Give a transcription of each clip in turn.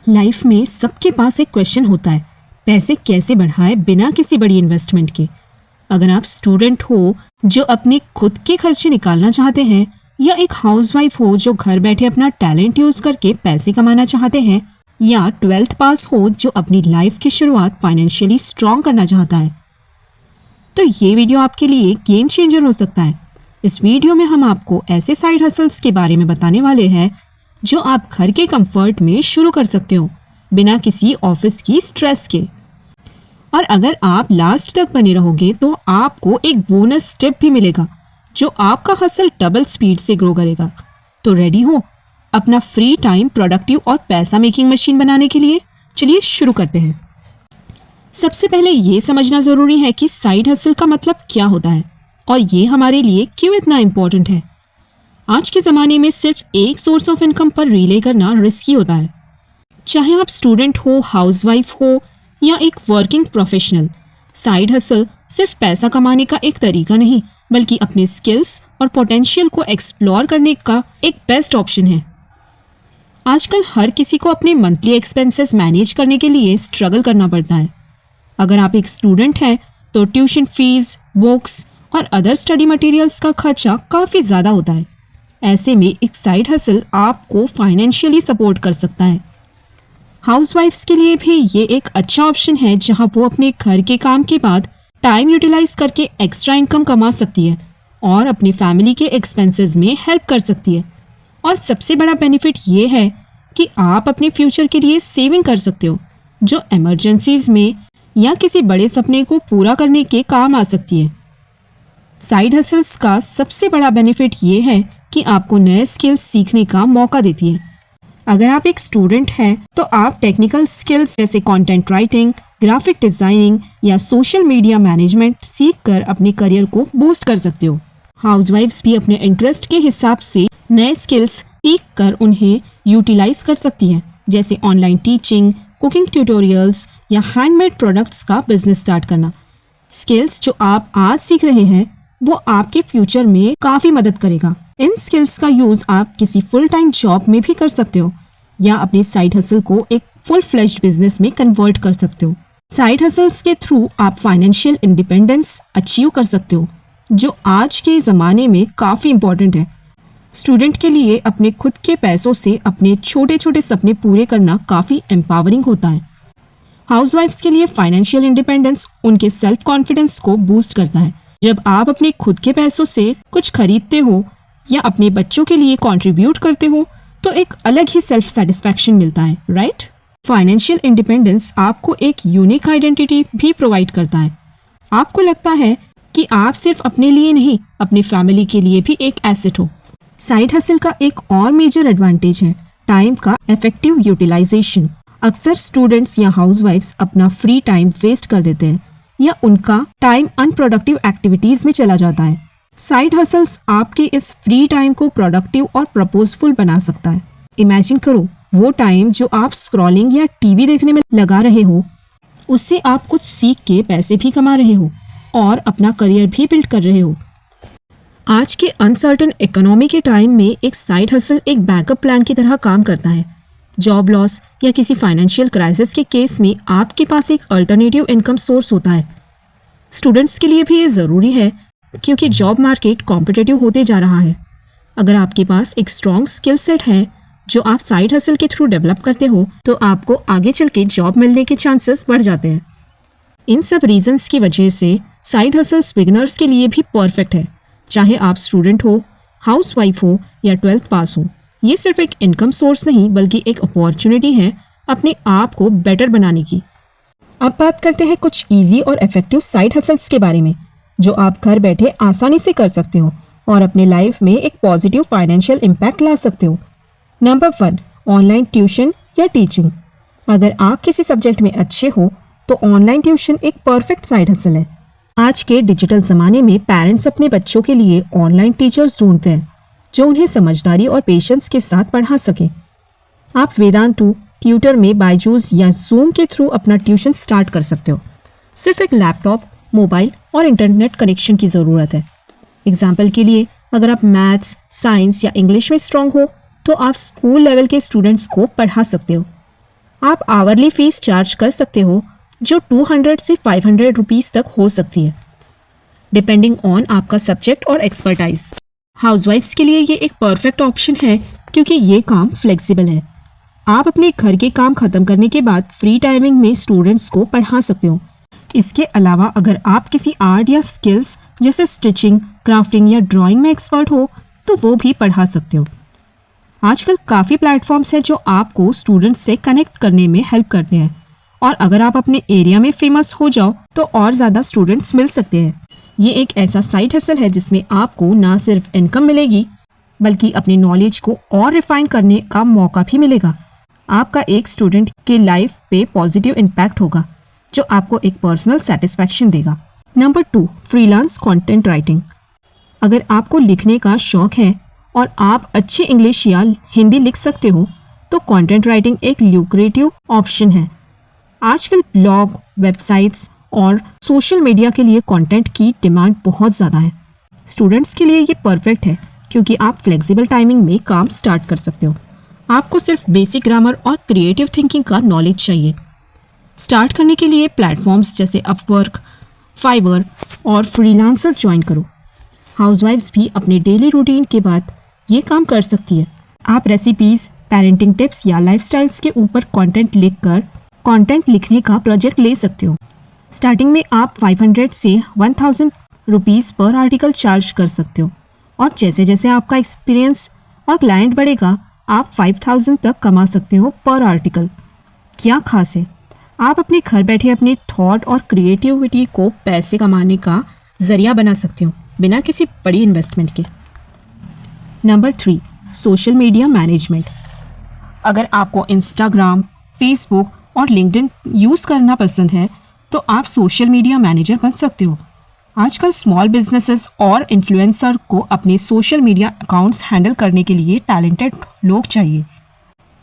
Life में सबके पास एक क्वेश्चन होता है, पैसे कैसे बढ़ाएं बिना किसी बड़ी इन्वेस्टमेंट के। अगर आप स्टूडेंट हो जो अपने खुद के खर्चे निकालना चाहते हैं, या एक हाउसवाइफ हो जो घर बैठे अपना टैलेंट यूज करके पैसे कमाना चाहते हैं, या 12th पास हो जो अपनी लाइफ की शुरुआत फाइनेंशियली स्ट्रॉन्ग करना चाहता है, तो ये वीडियो आपके लिए गेम चेंजर हो सकता है। इस वीडियो में हम आपको ऐसे साइड हसल्स के बारे में बताने वाले हैं जो आप घर के कंफर्ट में शुरू कर सकते हो बिना किसी ऑफिस की स्ट्रेस के। और अगर आप लास्ट तक बने रहोगे तो आपको एक बोनस टिप भी मिलेगा जो आपका हसल डबल स्पीड से ग्रो करेगा। तो रेडी हो अपना फ्री टाइम प्रोडक्टिव और पैसा मेकिंग मशीन बनाने के लिए? चलिए शुरू करते हैं। सबसे पहले ये समझना ज़रूरी है कि साइड हसल का मतलब क्या होता है और ये हमारे लिए क्यों इतना इम्पोर्टेंट है। आज के ज़माने में सिर्फ एक सोर्स ऑफ इनकम पर रिले करना रिस्की होता है। चाहे आप स्टूडेंट हो, हाउसवाइफ हो या एक वर्किंग प्रोफेशनल, साइड हसल सिर्फ पैसा कमाने का एक तरीका नहीं बल्कि अपने स्किल्स और पोटेंशियल को एक्सप्लोर करने का एक बेस्ट ऑप्शन है। आजकल हर किसी को अपने मंथली एक्सपेंसेस मैनेज करने के लिए स्ट्रगल करना पड़ता है। अगर आप एक स्टूडेंट हैं तो ट्यूशन फीस, बुक्स और अदर स्टडी मटेरियल्स का खर्चा काफ़ी ज़्यादा होता है। ऐसे में एक साइड हसल आपको फाइनेंशियली सपोर्ट कर सकता है। हाउसवाइफ्स के लिए भी ये एक अच्छा ऑप्शन है जहां वो अपने घर के काम के बाद टाइम यूटिलाइज करके एक्स्ट्रा इनकम कमा सकती है और अपनी फैमिली के एक्सपेंसेस में हेल्प कर सकती है। और सबसे बड़ा बेनिफिट ये है कि आप अपने फ्यूचर के लिए सेविंग कर सकते हो जो इमरजेंसीज में या किसी बड़े सपने को पूरा करने के काम आ सकती है। साइड हसल्स का सबसे बड़ा बेनिफिट ये है कि आपको नए स्किल्स सीखने का मौका देती है। अगर आप एक स्टूडेंट हैं तो आप टेक्निकल स्किल्स जैसे कंटेंट राइटिंग, ग्राफिक डिज़ाइनिंग या सोशल मीडिया मैनेजमेंट सीखकर अपने करियर को बूस्ट कर सकते हो। हाउसवाइफ्स भी अपने इंटरेस्ट के हिसाब से नए स्किल्स सीख कर उन्हें यूटिलाइज कर सकती हैं, जैसे ऑनलाइन टीचिंग, कुकिंग ट्यूटोरियल्स या हैंडमेड प्रोडक्ट्स का बिजनेस स्टार्ट करना। स्किल्स जो आप आज सीख रहे हैं वो आपके फ्यूचर में काफ़ी मदद करेगा। इन स्किल्स का यूज़ आप किसी फुल टाइम जॉब में भी कर सकते हो या अपनी साइड हसल को एक फुल फ्लेज्ड बिजनेस में कन्वर्ट कर सकते हो। साइड हसल्स के थ्रू आप फाइनेंशियल इंडिपेंडेंस अचीव कर सकते हो जो आज के ज़माने में काफ़ी इम्पोर्टेंट है। स्टूडेंट के लिए अपने खुद के पैसों से अपने छोटे छोटे सपने पूरे करना काफ़ी एम्पावरिंग होता है। हाउसवाइफ्स के लिए फाइनेंशियल इंडिपेंडेंस उनके सेल्फ कॉन्फिडेंस को बूस्ट करता है। जब आप अपने खुद के पैसों से कुछ खरीदते हो या अपने बच्चों के लिए कंट्रीब्यूट करते हो तो एक अलग ही सेल्फ सेटिस्फैक्शन मिलता है, राइट? फाइनेंशियल इंडिपेंडेंस आपको एक यूनिक आइडेंटिटी भी प्रोवाइड करता है। आपको लगता है कि आप सिर्फ अपने लिए नहीं, अपनी फैमिली के लिए भी एक एसेट हो। साइड हसल का एक और मेजर एडवांटेज है टाइम का इफेक्टिव यूटिलाइजेशन। अक्सर स्टूडेंट्स या हाउसवाइफ्स अपना फ्री टाइम वेस्ट कर देते हैं या उनका टाइम अनप्रोडक्टिव एक्टिविटीज में चला जाता है। साइड हसल्स आपके इस फ्री टाइम को प्रोडक्टिव और प्रपोजफुल बना सकता है। इमेजिन करो वो टाइम जो आप स्क्रॉलिंग या टीवी देखने में लगा रहे हो, उससे आप कुछ सीख के पैसे भी कमा रहे हो और अपना करियर भी बिल्ड कर रहे हो। आज के अनसर्टन इकोनॉमी के टाइम में एक साइड हसल एक बैकअप प्लान की तरह काम करता है। जॉब लॉस या किसी फाइनेंशियल क्राइसिस के केस में आपके पास एक अल्टरनेटिव इनकम सोर्स होता है। स्टूडेंट्स के लिए भी ये ज़रूरी है क्योंकि जॉब मार्केट कॉम्पिटिटिव होते जा रहा है। अगर आपके पास एक स्ट्रॉन्ग स्किल सेट है जो आप साइड हसल के थ्रू डेवलप करते हो तो आपको आगे चल के जॉब मिलने के चांसेस बढ़ जाते हैं। इन सब रीजंस की वजह से साइड हसल्स बिगिनर्स के लिए भी परफेक्ट है, चाहे आप स्टूडेंट हो, हाउसवाइफ हो या 12th पास हो। ये सिर्फ एक इनकम सोर्स नहीं बल्कि एक अपॉर्चुनिटी है अपने आप को बेटर बनाने की। अब बात करते हैं कुछ ईजी और इफेक्टिव साइड हसल्स के बारे में जो आप घर बैठे आसानी से कर सकते हो और अपने लाइफ में एक पॉजिटिव फाइनेंशियल इम्पैक्ट ला सकते हो। नंबर 1, ऑनलाइन ट्यूशन या टीचिंग। अगर आप किसी सब्जेक्ट में अच्छे हो तो ऑनलाइन ट्यूशन एक परफेक्ट साइड हसल है। आज के डिजिटल ज़माने में पेरेंट्स अपने बच्चों के लिए ऑनलाइन टीचर्स ढूंढते हैं जो उन्हें समझदारी और पेशेंस के साथ पढ़ा सके। आप वेदांतु, ट्यूटर में बायजूस या जूम के थ्रू अपना ट्यूशन स्टार्ट कर सकते हो। सिर्फ एक लैपटॉप, मोबाइल और इंटरनेट कनेक्शन की ज़रूरत है। एग्जाम्पल के लिए अगर आप मैथ्स, साइंस या इंग्लिश में स्ट्रांग हो तो आप स्कूल लेवल के स्टूडेंट्स को पढ़ा सकते हो। आप आवरली फीस चार्ज कर सकते हो जो 200 से 500 रुपीज़ तक हो सकती है, डिपेंडिंग ऑन आपका सब्जेक्ट और एक्सपर्टाइज। हाउसवाइफ्स के लिए ये एक परफेक्ट ऑप्शन है क्योंकि ये काम फ्लेक्सिबल है। आप अपने घर के काम खत्म करने के बाद फ्री टाइमिंग में स्टूडेंट्स को पढ़ा सकते हो। इसके अलावा अगर आप किसी आर्ट या स्किल्स जैसे स्टिचिंग, क्राफ्टिंग या ड्राइंग में एक्सपर्ट हो तो वो भी पढ़ा सकते हो। आजकल काफ़ी प्लेटफॉर्म्स हैं जो आपको स्टूडेंट्स से कनेक्ट करने में हेल्प करते हैं, और अगर आप अपने एरिया में फेमस हो जाओ तो और ज़्यादा स्टूडेंट्स मिल सकते हैं। ये एक ऐसा साइड हसल है जिसमें आपको ना सिर्फ इनकम मिलेगी बल्कि अपनी नॉलेज को और रिफाइन करने का मौका भी मिलेगा। आपका एक स्टूडेंट के लाइफ पे पॉजिटिव इम्पैक्ट होगा जो आपको एक पर्सनल सेटिस्फैक्शन देगा। Number 2, freelance content writing. अगर आपको लिखने का शौक है और आप अच्छी इंग्लिश या हिंदी लिख सकते हो तो कंटेंट राइटिंग एक ल्यूक्रेटिव ऑप्शन है। आजकल ब्लॉग, वेबसाइट्स और सोशल मीडिया के लिए कंटेंट की डिमांड बहुत ज़्यादा है। स्टूडेंट्स के लिए ये परफेक्ट है क्योंकि आप फ्लेक्सिबल टाइमिंग में काम स्टार्ट कर सकते हो। आपको सिर्फ बेसिक ग्रामर और क्रिएटिव थिंकिंग का नॉलेज चाहिए। स्टार्ट करने के लिए प्लेटफॉर्म्स जैसे अपवर्क, फाइवर और फ्रीलांसर ज्वाइन करो। हाउसवाइफ्स भी अपने डेली रूटीन के बाद ये काम कर सकती है। आप रेसिपीज़, पेरेंटिंग टिप्स या लाइफस्टाइल्स के ऊपर कंटेंट लिखने का प्रोजेक्ट ले सकते हो। स्टार्टिंग में आप 500 से 1000 रुपीज़ पर आर्टिकल चार्ज कर सकते हो, और जैसे जैसे आपका एक्सपीरियंस और क्लाइंट बढ़ेगा आप 5000 तक कमा सकते हो पर आर्टिकल। क्या खास है, आप अपने घर बैठे अपने थॉट और क्रिएटिविटी को पैसे कमाने का जरिया बना सकते हो बिना किसी बड़ी इन्वेस्टमेंट के। Number 3, social media management. अगर आपको इंस्टाग्राम, फेसबुक और लिंक्डइन यूज़ करना पसंद है तो आप सोशल मीडिया मैनेजर बन सकते हो। आजकल स्मॉल बिजनेसेस और इन्फ्लुएंसर को अपने सोशल मीडिया अकाउंट्स हैंडल करने के लिए टैलेंटेड लोग चाहिए।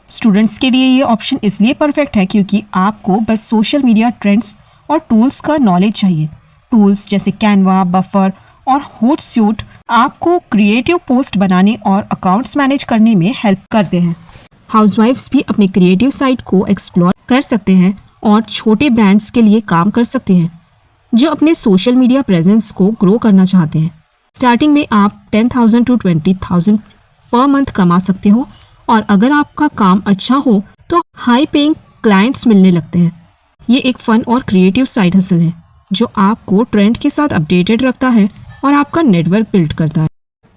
स्टूडेंट्स के लिए ये ऑप्शन इसलिए परफेक्ट है क्योंकि आपको बस सोशल मीडिया ट्रेंड्स और टूल्स का नॉलेज चाहिए। टूल्स जैसे कैनवा, बफर और होटसूट आपको क्रिएटिव पोस्ट बनाने और अकाउंट्स मैनेज करने में हेल्प करते हैं। हाउसवाइफ्स भी अपने क्रिएटिव साइड को एक्सप्लोर कर सकते हैं और छोटे ब्रांड्स के लिए काम कर सकते हैं जो अपने सोशल मीडिया प्रेजेंस को ग्रो करना चाहते हैं। स्टार्टिंग में आप 10,000 to 20,000 पर मंथ कमा सकते हो, और अगर आपका काम अच्छा हो तो हाई पेइंग क्लाइंट्स मिलने लगते हैं। ये एक फ़न और क्रिएटिव साइड हसल है जो आपको ट्रेंड के साथ अपडेटेड रखता है और आपका नेटवर्क बिल्ड करता है।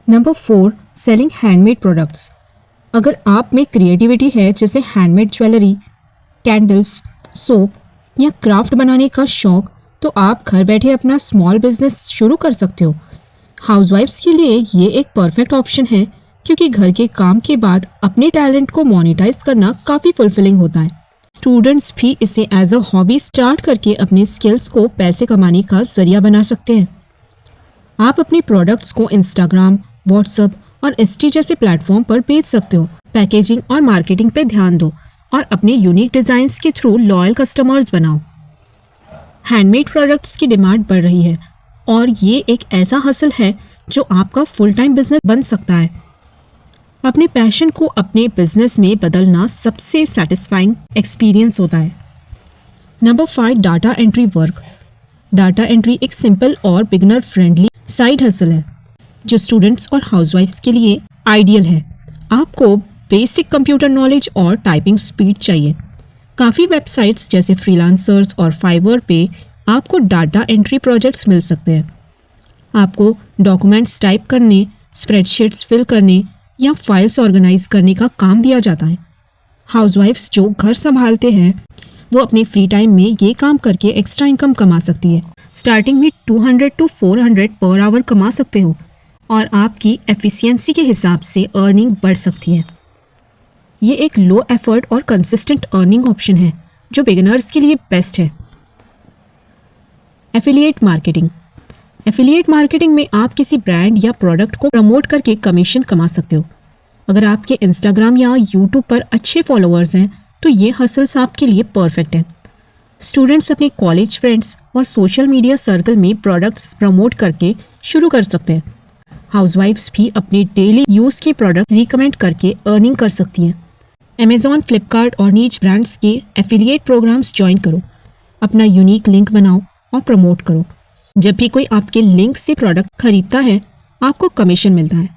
Number 4, selling handmade products. अगर आप में क्रिएटिविटी है जैसे हैंडमेड ज्वेलरी, कैंडल्स, सोप या क्राफ्ट बनाने का शौक तो आप घर बैठे अपना स्मॉल बिजनेस शुरू कर सकते हो। हाउसवाइफ्स के लिए ये एक परफेक्ट ऑप्शन है क्योंकि घर के काम के बाद अपने टैलेंट को मोनेटाइज करना काफ़ी फुलफिलिंग होता है। स्टूडेंट्स भी इसे एज अ हॉबी स्टार्ट करके अपने स्किल्स को पैसे कमाने का जरिया बना सकते हैं। आप अपने प्रोडक्ट्स को इंस्टाग्राम, व्हाट्सएप और इंस्टी जैसे प्लेटफॉर्म पर बेच सकते हो। पैकेजिंग और मार्केटिंग पे ध्यान दो और अपने यूनिक डिज़ाइंस के थ्रू लॉयल कस्टमर्स बनाओ। हैंडमेड प्रोडक्ट्स की डिमांड बढ़ रही है और ये एक ऐसा हसल है जो आपका फुल टाइम बिजनेस बन सकता है। अपने पैशन को अपने बिजनेस में बदलना सबसे सेटिस्फाइंग एक्सपीरियंस होता है। Number 5, data entry work. Data entry एक सिंपल और बिगनर फ्रेंडली साइड हसल है जो स्टूडेंट्स और हाउसवाइफ्स के लिए आइडियल है। आपको बेसिक कंप्यूटर नॉलेज और टाइपिंग स्पीड चाहिए। काफ़ी वेबसाइट्स जैसे फ्रीलांसर्स और फाइवर पे आपको डाटा एंट्री प्रोजेक्ट्स मिल सकते हैं। आपको डॉक्यूमेंट्स टाइप करने, स्प्रेडशीट्स फिल करने या फाइल्स ऑर्गेनाइज करने का काम दिया जाता है। हाउसवाइफ्स जो घर संभालते हैं वो अपने फ्री टाइम में ये काम करके एक्स्ट्रा इनकम कमा सकती है। स्टार्टिंग में 200 to 400 पर आवर कमा सकते हो और आपकी एफिशिएंसी के हिसाब से अर्निंग बढ़ सकती है। ये एक लो एफर्ट और कंसिस्टेंट अर्निंग ऑप्शन है जो बिगिनर्स के लिए बेस्ट है। Affiliate marketing. एफिलिएट मार्केटिंग में आप किसी ब्रांड या प्रोडक्ट को प्रमोट करके कमीशन कमा सकते हो। अगर आपके इंस्टाग्राम या यूट्यूब पर अच्छे फॉलोअर्स हैं तो ये हसल्स आपके लिए परफेक्ट है। स्टूडेंट्स अपने कॉलेज फ्रेंड्स और सोशल मीडिया सर्कल में प्रोडक्ट्स प्रमोट करके शुरू कर सकते हैं। हाउसवाइफ्स भी अपने डेली यूज़ के प्रोडक्ट रिकमेंड करके अर्निंग कर सकती हैं। अमेज़ॉन, फ्लिपकार्ट और नीच ब्रांड्स के एफिलिएट प्रोग्राम्स ज्वाइन करो। अपना यूनिक लिंक बनाओ और प्रमोट करो। जब भी कोई आपके लिंक से प्रोडक्ट खरीदता है, आपको कमीशन मिलता है।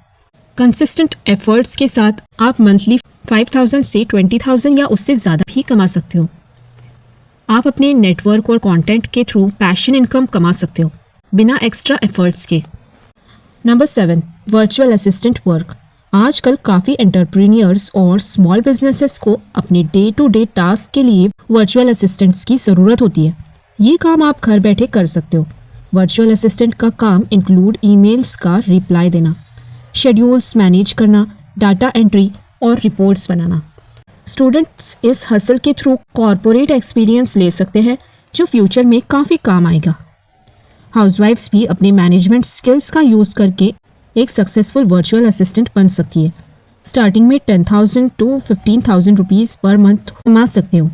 कंसिस्टेंट एफर्ट्स के साथ आप मंथली 5,000 से 20,000 या उससे ज़्यादा भी कमा सकते हो। आप अपने नेटवर्क और कंटेंट के थ्रू पैशन इनकम कमा सकते हो बिना एक्स्ट्रा एफर्ट्स के। Number 7, virtual assistant work. आजकल काफ़ी एंटरप्रेन्योर्स और स्मॉल बिजनेसेस को अपने डे टू डे टास्क के लिए वर्चुअल असिस्टेंट्स की ज़रूरत होती है। ये काम आप घर बैठे कर सकते हो। वर्चुअल असिस्टेंट का काम इंक्लूड ईमेल्स का रिप्लाई देना, शेड्यूल्स मैनेज करना, डाटा एंट्री और रिपोर्ट्स बनाना। स्टूडेंट्स इस हसल के थ्रू कॉरपोरेट एक्सपीरियंस ले सकते हैं जो फ्यूचर में काफ़ी काम आएगा। हाउसवाइफ्स भी अपने मैनेजमेंट स्किल्स का यूज़ करके एक सक्सेसफुल वर्चुअल असिस्टेंट बन सकती है। स्टार्टिंग में 10,000 to 15,000 रुपीज़ पर मंथ कमा सकते हो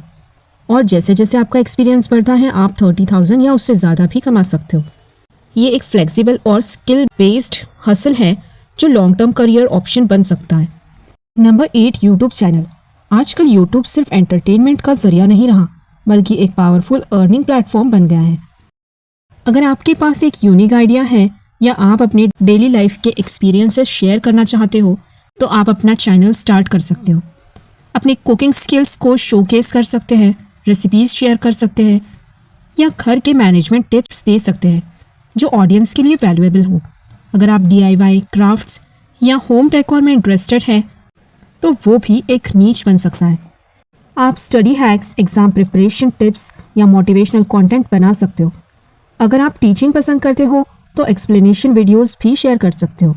और जैसे जैसे आपका एक्सपीरियंस बढ़ता है आप 30,000 या उससे ज़्यादा भी कमा सकते हो। ये एक फ्लेक्सिबल और स्किल बेस्ड हसल है जो लॉन्ग टर्म करियर ऑप्शन बन सकता है। Number 8, YouTube channel. आजकल यूट्यूब सिर्फ एंटरटेनमेंट का जरिया नहीं रहा बल्कि एक पावरफुल अर्निंग प्लेटफॉर्म बन गया है। अगर आपके पास एक यूनिक आइडिया है या आप अपने डेली लाइफ के एक्सपीरियंसेस शेयर करना चाहते हो तो आप अपना चैनल स्टार्ट कर सकते हो। अपने कुकिंग स्किल्स को शोकेस कर सकते हैं, रेसिपीज़ शेयर कर सकते हैं या घर के मैनेजमेंट टिप्स दे सकते हैं जो ऑडियंस के लिए वैल्यूएबल हो। अगर आप DIY, क्राफ्ट्स या होम डेकोर में इंटरेस्टेड हैं तो वो भी एक नीच बन सकता है। आप study hacks, exam preparation tips या मोटिवेशनल कंटेंट बना सकते हो। अगर आप टीचिंग पसंद करते हो तो एक्सप्लेनेशन वीडियोस भी शेयर कर सकते हो।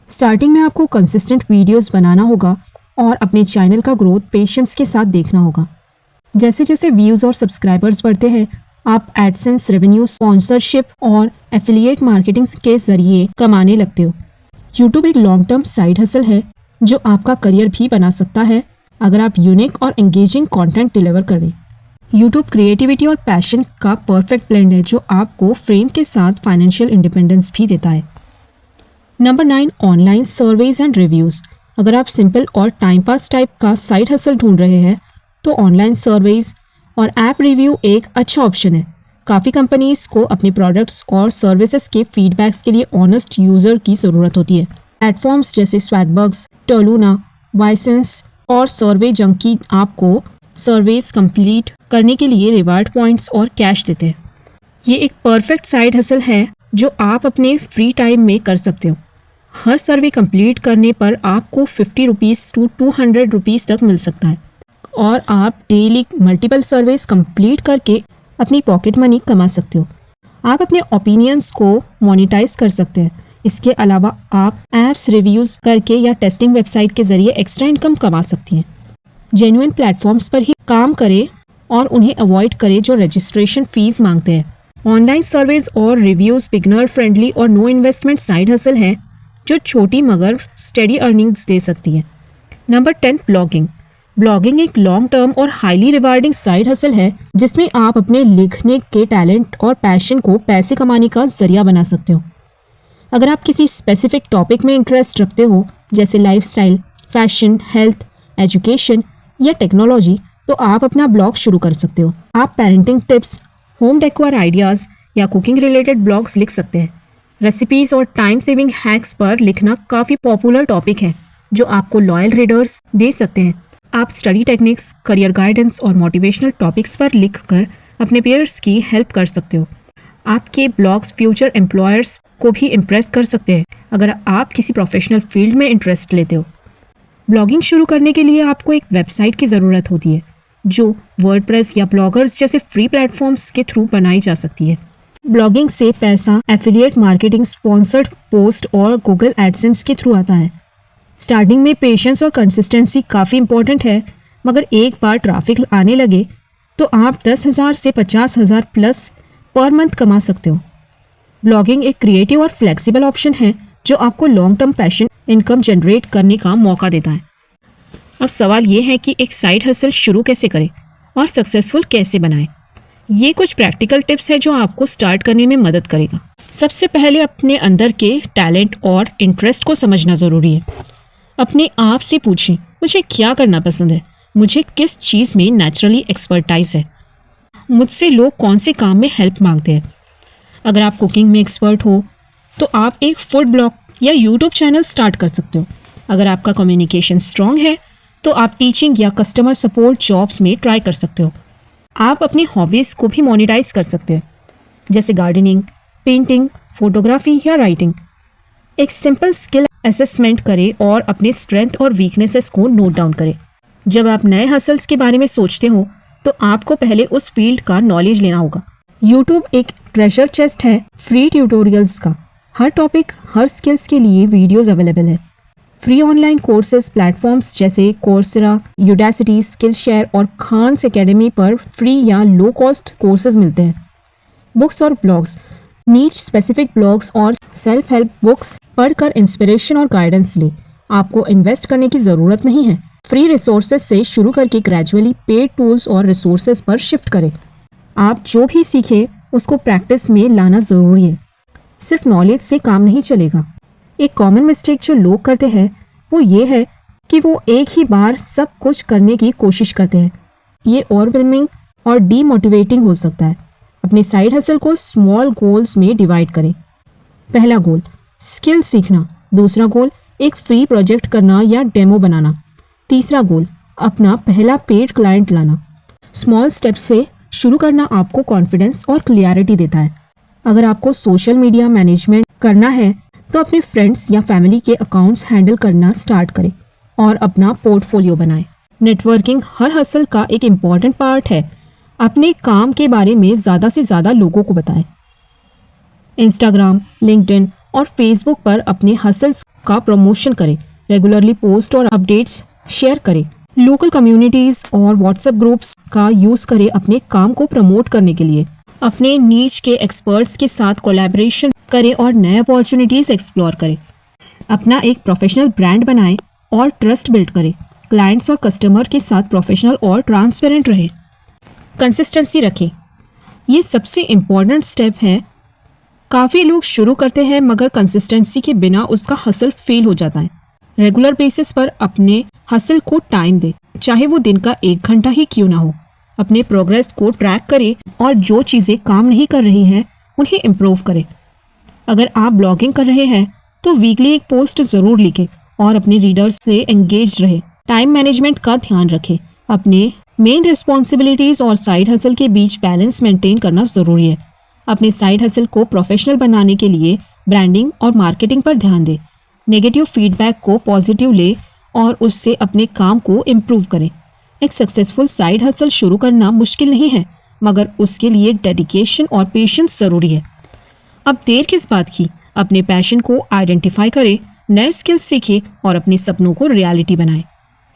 स्टार्टिंग में आपको कंसिस्टेंट वीडियोस बनाना होगा और अपने चैनल का ग्रोथ पेशेंस के साथ देखना होगा। जैसे जैसे व्यूज़ और सब्सक्राइबर्स बढ़ते हैं आप एडसेंस रेवेन्यू, स्पॉन्सरशिप और एफिलिएट मार्केटिंग के ज़रिए कमाने लगते हो। यूट्यूब एक लॉन्ग टर्म साइड हसल है जो आपका करियर भी बना सकता है अगर आप यूनिक और एंगेजिंग कंटेंट डिलीवर करें। यूट्यूब क्रिएटिविटी और पैशन का परफेक्ट ब्लेंड है जो आपको फ्रेम के साथ फाइनेंशियल इंडिपेंडेंस भी देता है। Number 9, online surveys and reviews. अगर आप सिंपल और टाइम पास टाइप का साइड हसल ढूंढ रहे हैं तो ऑनलाइन सर्वेज और ऐप रिव्यू एक अच्छा ऑप्शन है। काफ़ी कंपनीज़ को अपने प्रोडक्ट्स और सर्विसेज के फीडबैक्स के लिए ऑनेस्ट यूज़र की ज़रूरत होती है। प्लेटफॉर्म्स जैसे स्वैगबग्स, टोलूना, वाइसेंस और सर्वे जंकी आपको सर्वेज कंप्लीट करने के लिए रिवार्ड पॉइंट्स और कैश देते हैं। ये एक परफेक्ट साइड हसल है जो आप अपने फ्री टाइम में कर सकते हो। हर सर्वे कंप्लीट करने पर आपको 50 रुपीज़ to 200 रुपीज़ तक मिल सकता है और आप डेली मल्टीपल सर्वेस कंप्लीट करके अपनी पॉकेट मनी कमा सकते हो। आप अपने ओपिनियंस को मोनेटाइज कर सकते हैं। इसके अलावा आप एप्स रिव्यूज़ करके या टेस्टिंग वेबसाइट के ज़रिए एक्स्ट्रा इनकम कमा सकती हैं। जेन्युइन प्लेटफॉर्म्स पर ही काम करें और उन्हें अवॉइड करें जो रजिस्ट्रेशन फ़ीस मांगते हैं। ऑनलाइन सर्वेज और रिव्यूज़ बिगनर फ्रेंडली और नो इन्वेस्टमेंट साइड हसल है जो छोटी मगर स्टेडी अर्निंग्स दे सकती है। Number 10, blogging. ब्लॉगिंग एक लॉन्ग टर्म और हाईली रिवार्डिंग साइड हसल है जिसमें आप अपने लिखने के टैलेंट और पैशन को पैसे कमाने का जरिया बना सकते हो। अगर आप किसी स्पेसिफिक टॉपिक में इंटरेस्ट रखते हो जैसे लाइफस्टाइल, फैशन, हेल्थ, एजुकेशन या टेक्नोलॉजी तो आप अपना ब्लॉग शुरू कर सकते हो। आप parenting tips, home decor ideas या कुकिंग रिलेटेड ब्लॉग्स लिख सकते हैं। रेसिपीज़ और टाइम सेविंग हैक्स पर लिखना काफ़ी पॉपुलर टॉपिक है जो आपको लॉयल रीडर्स दे सकते हैं। आप स्टडी टेक्निक्स, करियर गाइडेंस और मोटिवेशनल टॉपिक्स पर लिखकर अपने पेयर्स की हेल्प कर सकते हो। आपके ब्लॉग्स फ्यूचर एम्प्लॉयर्स को भी इम्प्रेस कर सकते हैं अगर आप किसी प्रोफेशनल फील्ड में इंटरेस्ट लेते हो। ब्लॉगिंग शुरू करने के लिए आपको एक वेबसाइट की ज़रूरत होती है जो वर्डप्रेस या ब्लॉगर्स जैसे फ्री प्लेटफॉर्म्स के थ्रू बनाई जा सकती है। ब्लॉगिंग से पैसा एफिलिएट मार्केटिंग, स्पॉन्सर्ड पोस्ट और गूगल एडसेंस के थ्रू आता है। स्टार्टिंग में पेशेंस और कंसिस्टेंसी काफ़ी इंपॉर्टेंट है मगर एक बार ट्रैफिक आने लगे तो आप 10,000 से 50,000 प्लस पर मंथ कमा सकते हो। ब्लॉगिंग एक क्रिएटिव और फ्लेक्सिबल ऑप्शन है जो आपको long term passion income generate करने का मौका देता है। अब सवाल ये है कि एक साइड हसल शुरू कैसे करें और सक्सेसफुल कैसे बनाएं। ये कुछ प्रैक्टिकल टिप्स है जो आपको स्टार्ट करने में मदद करेगा। सबसे पहले अपने अंदर के टैलेंट और इंटरेस्ट को समझना ज़रूरी है। अपने आप से पूछें मुझे क्या करना पसंद है, मुझे किस चीज़ में नेचुरली एक्सपर्टाइज है, मुझसे लोग कौन से काम में हेल्प मांगते हैं। अगर आप कुकिंग में एक्सपर्ट हो तो आप एक फूड ब्लॉग या यूट्यूब चैनल स्टार्ट कर सकते हो। अगर आपका कम्युनिकेशन स्ट्रांग है तो आप टीचिंग या कस्टमर सपोर्ट जॉब्स में ट्राई कर सकते हो। आप अपनी हॉबीज़ को भी मोनेटाइज कर सकते हैं, जैसे गार्डनिंग, पेंटिंग, फोटोग्राफी या राइटिंग। एक सिंपल स्किल असेसमेंट करें और अपने स्ट्रेंथ और वीकनेसेस को नोट डाउन करें। जब आप नए हसल्स के बारे में सोचते हो तो आपको पहले उस फील्ड का नॉलेज लेना होगा। यूट्यूब एक ट्रेजर चेस्ट है फ्री ट्यूटोरियल्स का। हर टॉपिक, हर स्किल्स के लिए वीडियोस अवेलेबल है। फ्री ऑनलाइन कोर्सेज प्लेटफॉर्म्स जैसे कोर्सेरा, यूडेसिटी, स्किलशेयर और खान्स एकेडमी पर फ्री या लो कॉस्ट कोर्सेज मिलते हैं। बुक्स और ब्लॉग्स, नीच स्पेसिफिक ब्लॉग्स और सेल्फ हेल्प बुक्स पढ़कर इंस्पिरेशन और गाइडेंस ले। आपको इन्वेस्ट करने की ज़रूरत नहीं है। फ्री रिसोर्सेज से शुरू करके ग्रेजुअली पेड टूल्स और रिसोर्सेज पर शिफ्ट करें। आप जो भी सीखें उसको प्रैक्टिस में लाना ज़रूरी है। सिर्फ नॉलेज से काम नहीं चलेगा। एक कॉमन मिस्टेक जो लोग करते हैं वो ये है कि वो एक ही बार सब कुछ करने की कोशिश करते हैं। ये ओवरवेलमिंग और डीमोटिवेटिंग हो सकता है। अपने साइड हसल को स्मॉल गोल्स में डिवाइड करें। पहला गोल स्किल सीखना, दूसरा गोल एक फ्री प्रोजेक्ट करना या डेमो बनाना, तीसरा गोल अपना पहला पेड क्लाइंट लाना। स्मॉल स्टेप से शुरू करना आपको कॉन्फिडेंस और क्लियरिटी देता है। अगर आपको सोशल मीडिया मैनेजमेंट करना है तो अपने फ्रेंड्स या फैमिली के अकाउंट्स हैंडल करना स्टार्ट करें और अपना पोर्टफोलियो बनाएं। नेटवर्किंग हर हसल का एक इम्पॉर्टेंट पार्ट है। अपने काम के बारे में ज़्यादा से ज़्यादा लोगों को बताएं। इंस्टाग्राम, लिंक्डइन और फेसबुक पर अपने हसल्स का प्रमोशन करें। रेगुलरली पोस्ट और अपडेट्स शेयर करें। लोकल कम्युनिटीज़ और व्हाट्सएप ग्रुप्स का यूज़ करें अपने काम को प्रमोट करने के लिए। अपने नीच के एक्सपर्ट्स के साथ कोलैबोरेशन करें और नए अपॉर्चुनिटीज़ एक्सप्लोर करें। अपना एक प्रोफेशनल ब्रांड बनाएं और ट्रस्ट बिल्ड करें। क्लाइंट्स और कस्टमर के साथ प्रोफेशनल और ट्रांसपेरेंट रहें। कंसिस्टेंसी रखें, ये सबसे इम्पॉर्टेंट स्टेप है। काफ़ी लोग शुरू करते हैं मगर कंसिस्टेंसी के बिना उसका हसल फेल हो जाता है। रेगुलर बेसिस पर अपने हसल को टाइम दें, चाहे वो दिन का 1 घंटा ही क्यों ना हो। अपने प्रोग्रेस को ट्रैक करें और जो चीज़ें काम नहीं कर रही हैं उन्हें इम्प्रूव करें। अगर आप ब्लॉगिंग कर रहे हैं तो वीकली एक पोस्ट ज़रूर लिखें और अपने रीडर्स से एंगेज रहें। टाइम मैनेजमेंट का ध्यान रखें। अपने मेन रिस्पॉन्सिबिलिटीज़ और साइड हसल के बीच बैलेंस मेंटेन करना ज़रूरी है। अपने साइड हसल को प्रोफेशनल बनाने के लिए ब्रांडिंग और मार्केटिंग पर ध्यान दें। नेगेटिव फीडबैक को पॉजिटिव ले और उससे अपने काम को इम्प्रूव करें। एक सक्सेसफुल साइड हसल शुरू करना मुश्किल नहीं है मगर उसके लिए डेडिकेशन और पेशेंस ज़रूरी है। अब देर किस बात की, अपने पैशन को आइडेंटिफाई करें, नए स्किल्स सीखें और अपने सपनों को रियलिटी बनाएं।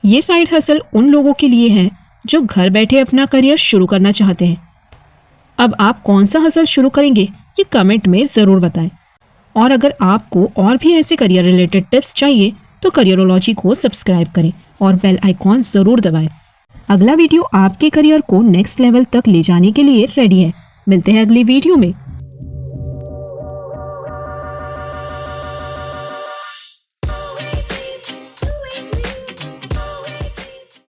ये साइड हसल उन लोगों के लिए है जो घर बैठे अपना करियर शुरू करना चाहते हैं। अब आप कौन सा हसल शुरू करेंगे ये कमेंट में ज़रूर बताएं। और अगर आपको और भी ऐसे करियर रिलेटेड टिप्स चाहिए तो करियरोलॉजी को सब्सक्राइब करें और बेल आइकॉन ज़रूर दबाएं। अगला वीडियो आपके करियर को नेक्स्ट लेवल तक ले जाने के लिए रेडी है। मिलते हैं अगली वीडियो में।